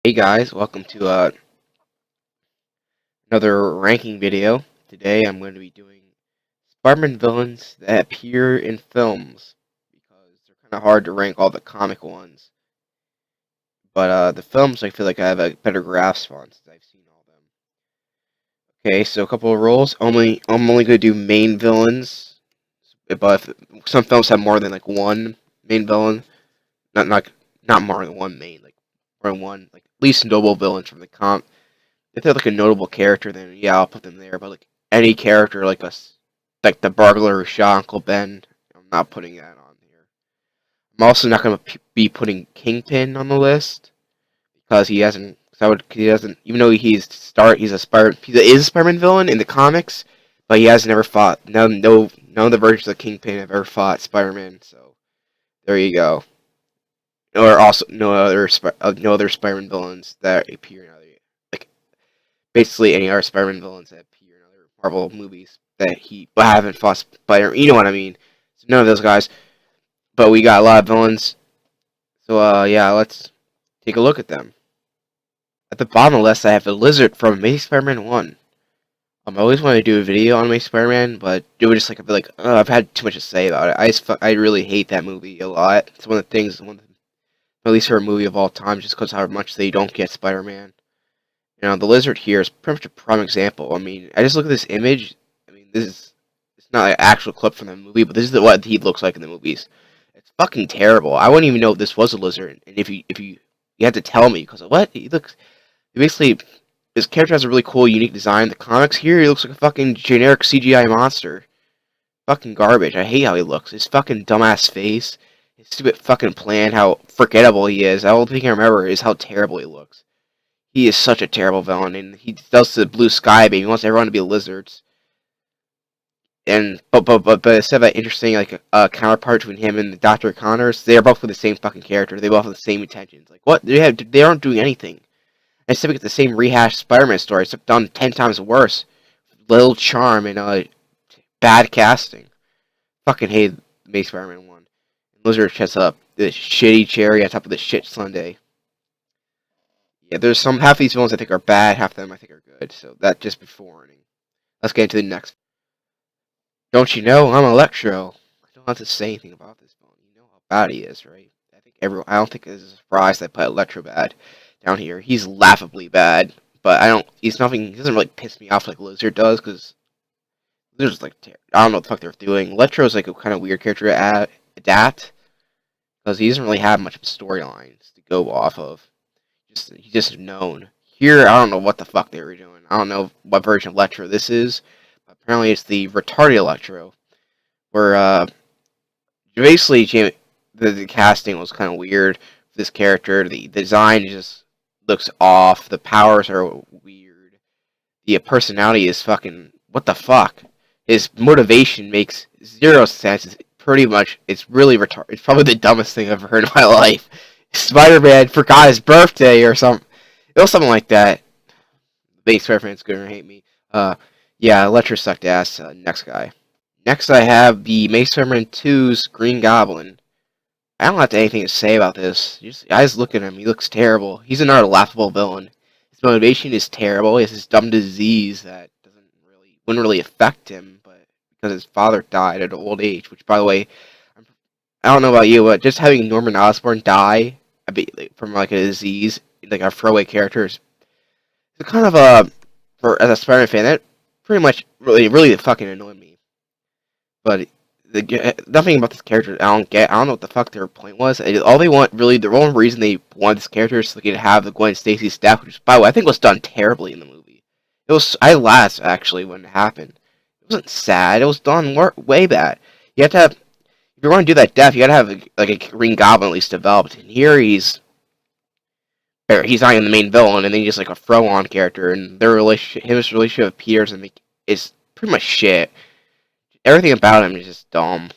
Hey guys, welcome to another ranking video. Today I'm going to be doing Spider-Man villains that appear in films because they're kind of hard to rank all the comic ones. But the films I feel like I have a better grasp on since I've seen all of them. Okay, so a couple of rules. I'm only going to do main villains, but if some films have more than like one main villain, not more than one main, like more than one, like at least notable villains from the comic. If they're like a notable character, then yeah, I'll put them there. But like any character, like the burglar who shot Uncle Ben, I'm not putting that on here. I'm also not gonna be putting Kingpin on the list because he hasn't. He doesn't. Even though he's a Spider-Man villain in the comics, but he has never fought. None of the versions of Kingpin have ever fought Spider-Man. So there you go. Or also no other Spider-Man villains that appear in other, like basically any other Spider-Man villains that appear in other Marvel movies that he haven't fought Spider. You know what I mean? So none of those guys. But we got a lot of villains. So yeah, let's take a look at them. At the bottom of the list, I have the Lizard from Amazing Spider-Man 1. I always wanted to do a video on Amazing Spider-Man, but it was just like I feel like I've had too much to say about it. I really hate that movie a lot. It's one of the things, my least favorite movie of all time, just because how much they don't get Spider-Man. You know, the Lizard here is pretty much a prime example. I mean, I just look at this image. I mean, it's not an actual clip from the movie, but this is what he looks like in the movies. It's fucking terrible. I wouldn't even know if this was a lizard, and if you had to tell me because what he looks, basically, his character has a really cool, unique design. In the comics here, he looks like a fucking generic CGI monster. Fucking garbage. I hate how he looks. His fucking dumbass face, his stupid fucking plan, how forgettable he is. The only thing I remember is how terrible he looks. He is such a terrible villain, and he does the blue sky baby. He wants everyone to be lizards. And but instead of that interesting like counterpart between him and Dr. Connors, they are both the same fucking character. They both have the same intentions. Like what? They aren't doing anything. Instead we get the same rehashed Spider-Man story, except done 10 times worse. Little charm and bad casting. Fucking hate Amazing Spider-Man 1. And Lizard sets up this shitty cherry on top of the shit sundae. Yeah, there's half of these villains I think are bad, half of them I think are good. So that just before warning. Let's get into the next. Don't you know I'm Electro? I don't have to say anything about this villain. You know how bad he is, right? I don't think it's a surprise that I put Electro bad down here. He's laughably bad, but He's nothing. He doesn't really piss me off like Lizard does, because Lizard's like I don't know what the fuck they're doing. Electro's like a kind of weird character to adapt, because he doesn't really have much of a storylines to go off of. He's just known. Here, I don't know what the fuck they were doing. I don't know what version of Electro this is. But apparently, it's the retarded Electro, where basically the casting was kind of weird for this character. The design just looks off. The powers are weird. The personality is fucking what the fuck. His motivation makes zero sense. It's really retarded. It's probably the dumbest thing I've ever heard in my life. Spider-Man forgot his birthday or something. It was something like that. Base Spider-Man's gonna hate me. Yeah, Electro sucked ass. Next guy. Next I have the Amazing Spider-Man 2's Green Goblin. I don't have anything to say about this. Just look at him. He looks terrible. He's another laughable villain. His motivation is terrible. He has this dumb disease that wouldn't really affect him, but because his father died at an old age, which by the way, I don't know about you, but just having Norman Osborn die from like a disease, like a throwaway character, is kind of as a Spider-Man fan, that pretty much really fucking annoyed me. But nothing about this character I don't get. I don't know what the fuck their point was. All they want, really, the only reason they wanted this character is so they could have the Gwen Stacy staff, which, by the way, I think was done terribly in the movie. I laughed, actually, when it happened. It wasn't sad. It was done way bad. You have to have, if you're going to do that death, you gotta have a Green Goblin at least developed. And here he's not even the main villain, and then he's just like a throw-on character, and his relationship with Peters is pretty much shit. Everything about him is just dumb.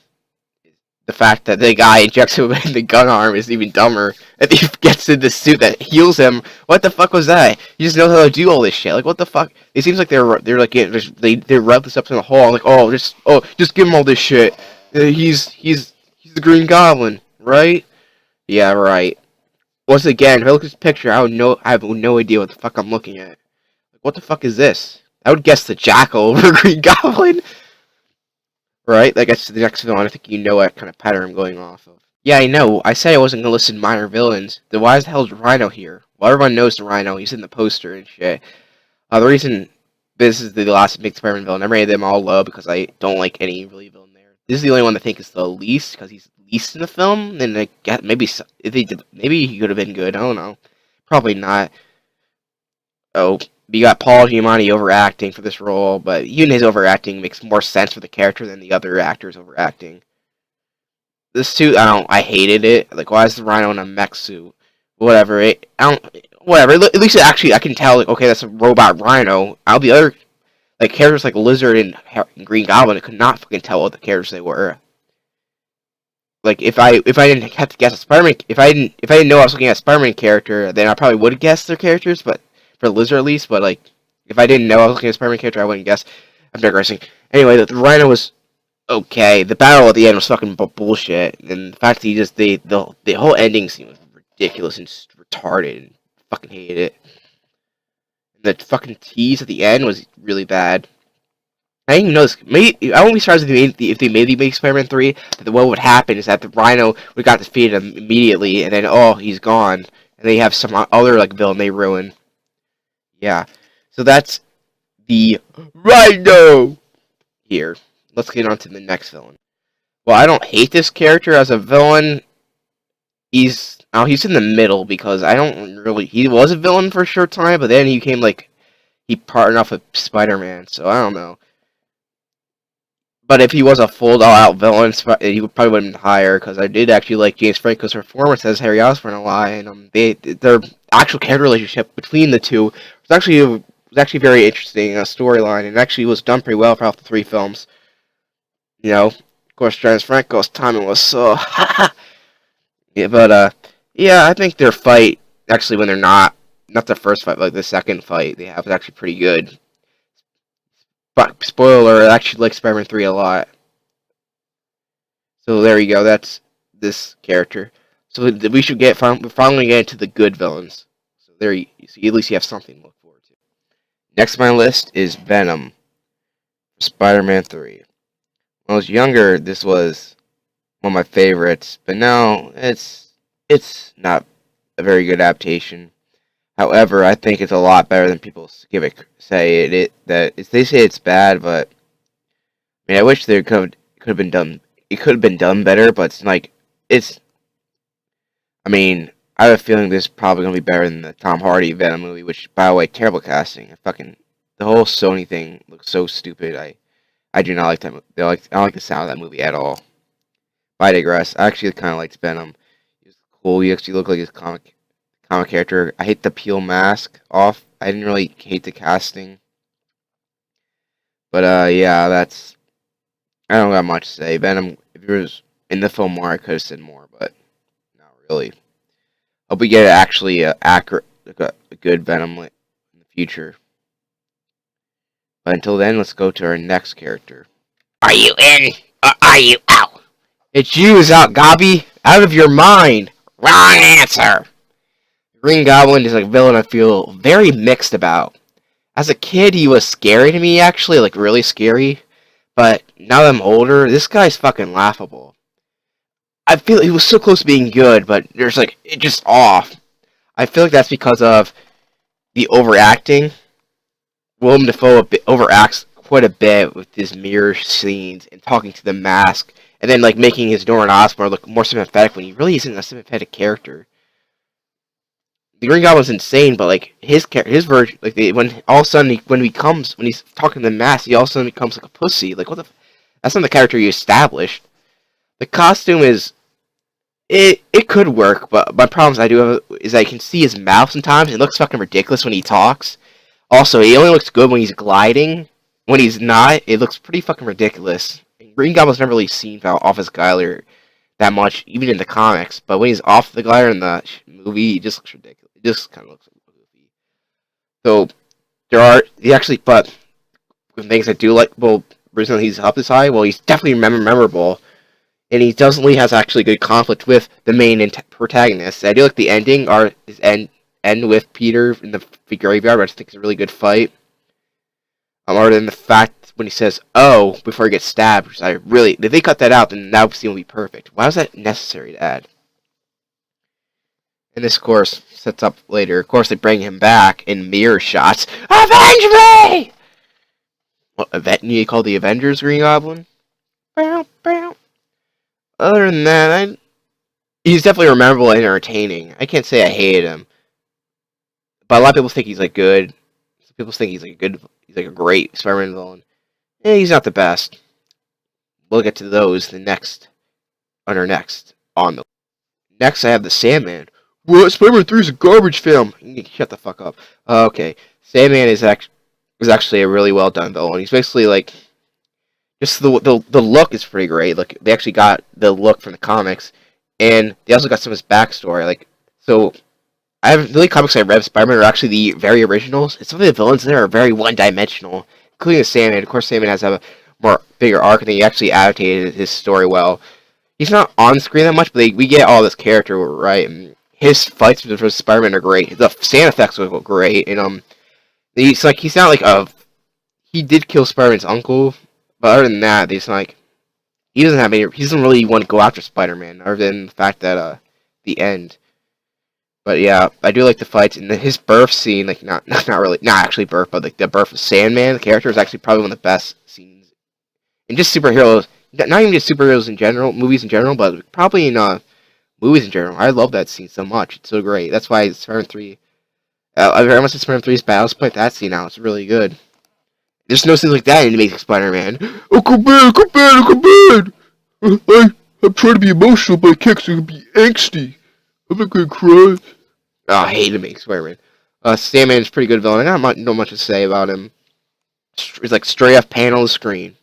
The fact that the guy injects him in the gun arm is even dumber. If he gets in the suit that heals him, what the fuck was that? He just knows how to do all this shit. Like, what the fuck? It seems like they're like they rev this up in the hole. I'm like, just give him all this shit. He's the Green Goblin, right? Yeah, right. Once again, if I look at this picture, I have no idea what the fuck I'm looking at. Like, what the fuck is this? I would guess the Jackal over Green Goblin. Right? That gets to the next villain. I think you know what kind of pattern I'm going off of. Yeah, I know. I said I wasn't gonna listen to minor villains. Then why the hell is Rhino here? Well, everyone knows the Rhino. He's in the poster and shit. The reason this is the last big Spider-Man villain, I rated them all low because I don't like any really villain there. This is the only one I think is the least because he's least in the film. And I guess maybe if they did, maybe he could have been good. I don't know. Probably not. Oh, you got Paul Giamatti overacting for this role, but even his overacting makes more sense for the character than the other actors overacting. This suit, I hated it. Like, why is the Rhino in a mech suit? Whatever. Whatever. At least actually, I can tell. Like, okay, that's a robot Rhino. All the other, like, characters like Lizard and Green Goblin, I could not fucking tell what the characters they were. Like, if I didn't have to guess a Spider-Man, if I didn't know I was looking at a Spider-Man character, then I probably would have guessed their characters. But for Lizard at least, but like, if I didn't know I was looking at a Spider-Man character, I wouldn't guess. I'm digressing. Anyway, the Rhino was okay. The battle at the end was fucking bullshit, and the fact that the whole ending scene was ridiculous and retarded, and fucking hated it. And the fucking tease at the end was really bad. I didn't even know this. Maybe I won't be surprised if they made the Spider-Man 3. That what would happen is that the Rhino would got defeated immediately, and then he's gone, and they have some other like villain they ruin. Yeah, so that's the Rhino here. Let's get on to the next villain. Well, I don't hate this character as a villain. He's in the middle because I don't really. He was a villain for a short time, but then he became like he partnered off with Spider-Man. So I don't know. But if he was a full-out villain, he would probably would have been higher. Because I did actually like James Franco's performance as Harry Osborn a lot, and their actual character relationship between the two was actually very interesting storyline, and actually was done pretty well throughout the 3 films. You know, of course, James Franco's timing was so. Yeah, but yeah, I think their fight actually when they're not the first fight, like the second fight they have is actually pretty good. But spoiler, I actually like Spider-Man 3 a lot. So there you go. That's this character. So we should finally get into the good villains. So there you see. At least you have something to look forward to. Next on my list is Venom. Spider-Man 3. When I was younger, this was one of my favorites, but now it's not a very good adaptation. However, I think it's a lot better than people say they say it's bad, but I mean, I wish there could have been done. It could have been done better, but it's like it's. I mean, I have a feeling this is probably gonna be better than the Tom Hardy Venom movie, which, by the way, terrible casting. The whole Sony thing looks so stupid. I do not like that. I don't like the sound of that movie at all. But I digress. I actually kind of liked Venom. He was cool. He actually looked like his comic character. I hate the peel mask off. I didn't really hate the casting. But yeah, I don't got much to say. Venom, if it was in the film more, I could have said more, but not really. Hope we get actually accurate, like a good Venom in the future. But until then, let's go to our next character. Are you in or are you out? It's you, Zot Gobby. Out of your mind. Wrong answer. Green Goblin is a villain I feel very mixed about. As a kid, he was scary to me, actually, like really scary. But now that I'm older, this guy's fucking laughable. I feel he was so close to being good, but there's like, it's just off. I feel like that's because of the overacting. Willem Dafoe overacts quite a bit with his mirror scenes and talking to the mask, and then like making his Norman Osborn look more sympathetic when he really isn't a sympathetic character. The Green Goblin's insane, but like his version, like when all of a sudden when he's talking to the mask, he all of a sudden becomes like a pussy. Like what the? That's not the character you established. The costume is. It could work, but my problems I do have is I can see his mouth sometimes. It looks fucking ridiculous when he talks. Also, he only looks good when he's gliding. When he's not, it looks pretty fucking ridiculous. Green Goblin's never really seen off his glider that much, even in the comics. But when he's off the glider in the movie, he just looks ridiculous. It just kind of looks goofy. So but things I do like. Well, recently he's up this high. Well, he's definitely memorable. and he doesn't really has actually good conflict with the main protagonist. I do like the ending, or his end with Peter in the graveyard, which I think is a really good fight. Other than the fact when he says "oh" before he gets stabbed, which I really, if they cut that out, then that scene would be perfect. Why was that necessary to add? And this, of course, sets up later. Of course, they bring him back in mirror shots. Avenge me! What, you call the Avengers Green Goblin? Bow, bow. Other than that, he's definitely memorable and entertaining. I can't say I hated him, but a lot of people think he's like good. Some people think he's like a great Spider-Man villain. He's not the best. We'll get to those next on the. Next, I have the Sandman. What? Spider-Man 3 is a garbage film. Shut the fuck up. Okay, Sandman is actually a really well done villain. He's basically like, just the look is pretty great. Like, they actually got the look from the comics, and they also got some of his backstory. Like, so I have the only comics I read of Spider-Man are actually the very originals, and some of the villains there are very one-dimensional, including the Sandman. Of course, Sandman has a more bigger arc, and he actually adapted his story well. He's not on screen that much, but we get all this character right. And his fights with Spider-Man are great. The sound effects were great, and he's not like he did kill Spider-Man's uncle, but other than that, he's like he doesn't really want to go after Spider-Man, other than the fact that the end. But yeah, I do like the fights and his birth scene. Like not actually birth, but like the birth of Sandman, the character is actually probably one of the best scenes in just superheroes. Not even just superheroes in general, movies in general, but probably in movies in general. I love that scene so much. It's so great. That's why Spider-Man 3. I very much Spider-Man 3's bad. Let's point that scene out. It's really good. There's no scenes like that in Amazing Spider-Man. Oh, come bad. I'm trying to be emotional, but I can't, so I can be angsty. I'm not gonna cry. Oh, I hate Amazing Spider-Man. Sandman is a pretty good villain. I don't know much to say about him. It's like straight off panel on the screen.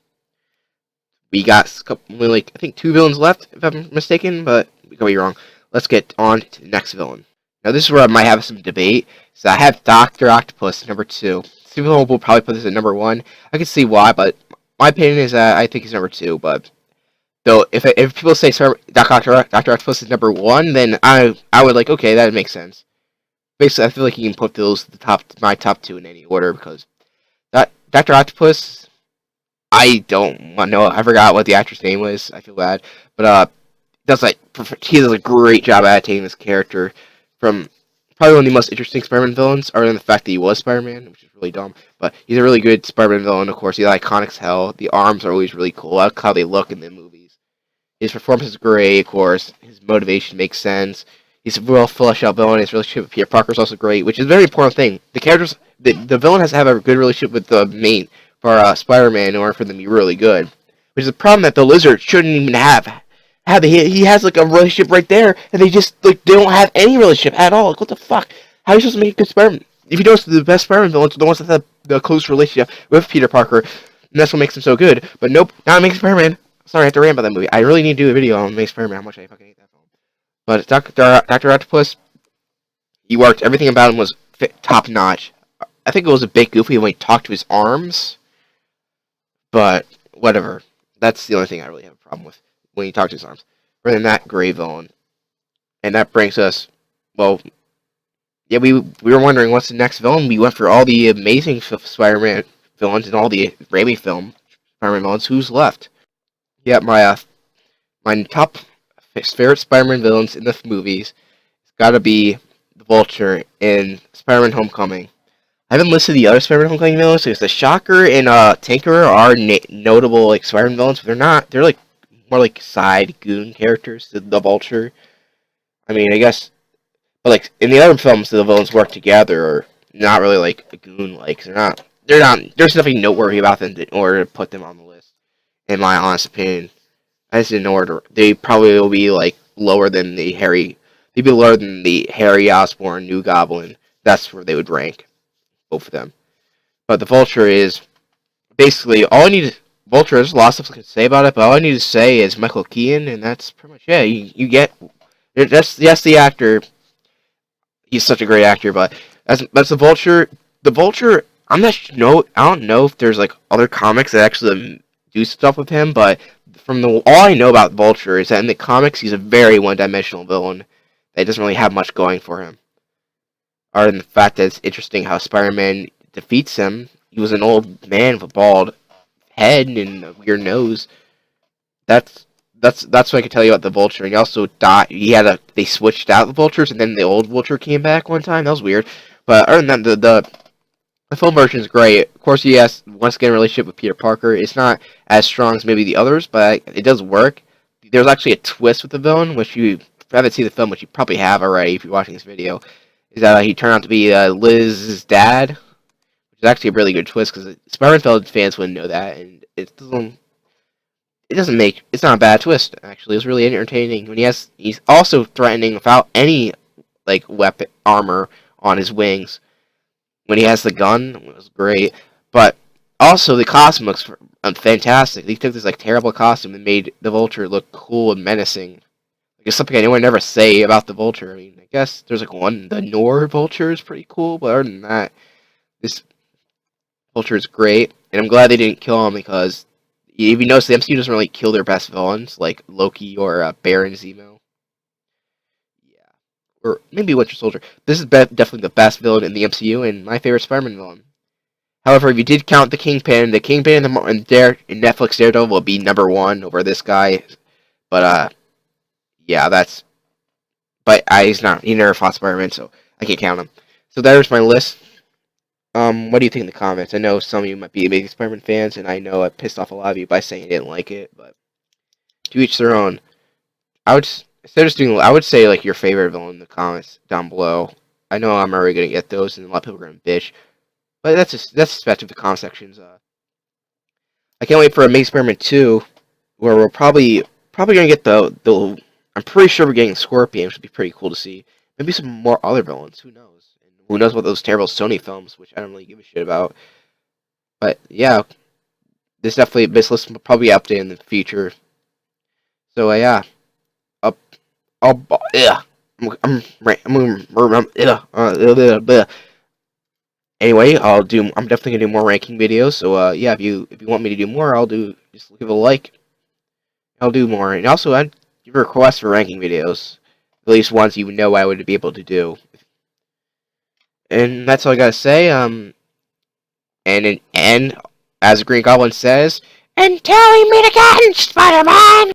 We got I think 2 villains left, if I'm mistaken, but we could be wrong. Let's get on to the next villain. Now, this is where I might have some debate. So I have Dr. Octopus, number 2. Some people will probably put this at number 1. I can see why, but my opinion is that I think he's number 2. But though, if people say Dr. Octopus is number 1, then I would like, okay, that makes sense. Basically, I feel like you can put those my top 2 in any order, because Dr. Octopus, I don't know. I forgot what the actor's name was. I feel bad, but he does a great job adapting this character from probably one of the most interesting Spider-Man villains, other than the fact that he was Spider-Man, which is really dumb. But he's a really good Spider-Man villain. Of course, he's iconic as hell. The arms are always really cool. I like how they look in the movies. His performance is great. Of course, his motivation makes sense. He's a real flesh out villain. His relationship with Peter Parker is also great, which is a very important thing. The villain has to have a good relationship with the main for Spider-Man in order for them to be really good. Which is a problem that the Lizard shouldn't even have. He has like a relationship right there, and they just like they don't have any relationship at all. Like, what the fuck? How are you supposed to make a good Spider-Man? If you notice, the best Spider-Man villains are the ones that have the close relationship with Peter Parker, and that's what makes him so good. But nope, not Amazing Spider-Man. Sorry, I have to rant about that movie. I really need to do a video on Amazing Spider-Man, how much I fucking hate that film. But Dr. Octopus, he worked. Everything about him was top notch. I think it was a bit goofy when he talked to his arms, but whatever. That's the only thing I really have a problem with when he talks to his arms. Rather than that, great villain. And that brings us, well, yeah, we were wondering what's the next villain. We went for all the Amazing Spider-Man villains and all the Raimi film Spider-Man villains. Who's left? Yeah, my top favorite Spider-Man villains in the movies. It's got to be the Vulture in Spider-Man Homecoming. I haven't listed the other Spider-Man Homecoming villains, because the Shocker and Tinkerer are notable like Spider-Man villains, but they're not. They're like more like side goon characters to the Vulture. I mean, I guess, but like in the other films, the villains work together, or not really like a goon like. They're not. There's nothing noteworthy about them in order to put them on the list. In my honest opinion, I just in order. They probably will be like lower than the Harry. They'd be lower than the Harry Osborn New Goblin. That's where they would rank. Both of them. But the Vulture is basically all I need. Vulture, there's lots of stuff I can say about it, but all I need to say is Michael Keaton, and that's pretty much it. You get that's the actor. He's such a great actor, but that's the Vulture. The Vulture, I don't know if there's like other comics that actually do stuff with him, but from the all I know about Vulture is that in the comics he's a very one-dimensional villain that doesn't really have much going for him. Other than the fact that it's interesting how Spider-Man defeats him. He was an old man with a bald head and a weird nose. That's that's what I can tell you about the Vulture. And he also died. They switched out the Vultures, and then the old Vulture came back one time. That was weird. But other than that, the full version is great. Of course, he has once again a relationship with Peter Parker. It's not as strong as maybe the others, but it does work. There's actually a twist with the villain, which you haven't seen the film, which you probably have already if you're watching this video. Is that he turned out to be Liz's dad, which is actually a really good twist because Spider-Man fans wouldn't know that, and it doesn't make it's not a bad twist actually. It's really entertaining when he's also threatening without any like weapon armor on his wings. When he has the gun, it was great. But also the costume looks fantastic. They took this like terrible costume and made the Vulture look cool and menacing. Like it's something anyone would never say about the Vulture. I mean, I guess there's like the Nor Vulture is pretty cool, but other than that, this Vulture is great. And I'm glad they didn't kill him because if you notice, the MCU doesn't really kill their best villains like Loki or Baron Zemo. Or maybe Winter Soldier. This is definitely the best villain in the MCU and my favorite Spider-Man villain. However, if you did count the Kingpin in Netflix Daredevil will be #1 over this guy. But yeah, he never fought Spider-Man, so I can't count him. So there's my list. What do you think in the comments? I know some of you might be big Spider-Man fans, and I know I pissed off a lot of you by saying I didn't like it, but to each their own. I would say like your favorite villain in the comments down below. I know I'm already gonna get those, and a lot of people are gonna bitch, but that's expected the comment sections. I can't wait for Amazing Spider-Man 2, where we're probably gonna get the. I'm pretty sure we're getting Scorpion, which would be pretty cool to see. Maybe some more other villains. Who knows? And who knows about those terrible Sony films, which I don't really give a shit about. But yeah, this list will probably be updated in the future. So yeah. Yeah. Anyway, I'm definitely gonna do more ranking videos. So yeah, if you want me to do more, just leave a like. I'll do more, and also I'd give a request for ranking videos, at least ones you know I would be able to do. And that's all I gotta say. And as Green Goblin says, until we meet again, Spider-Man.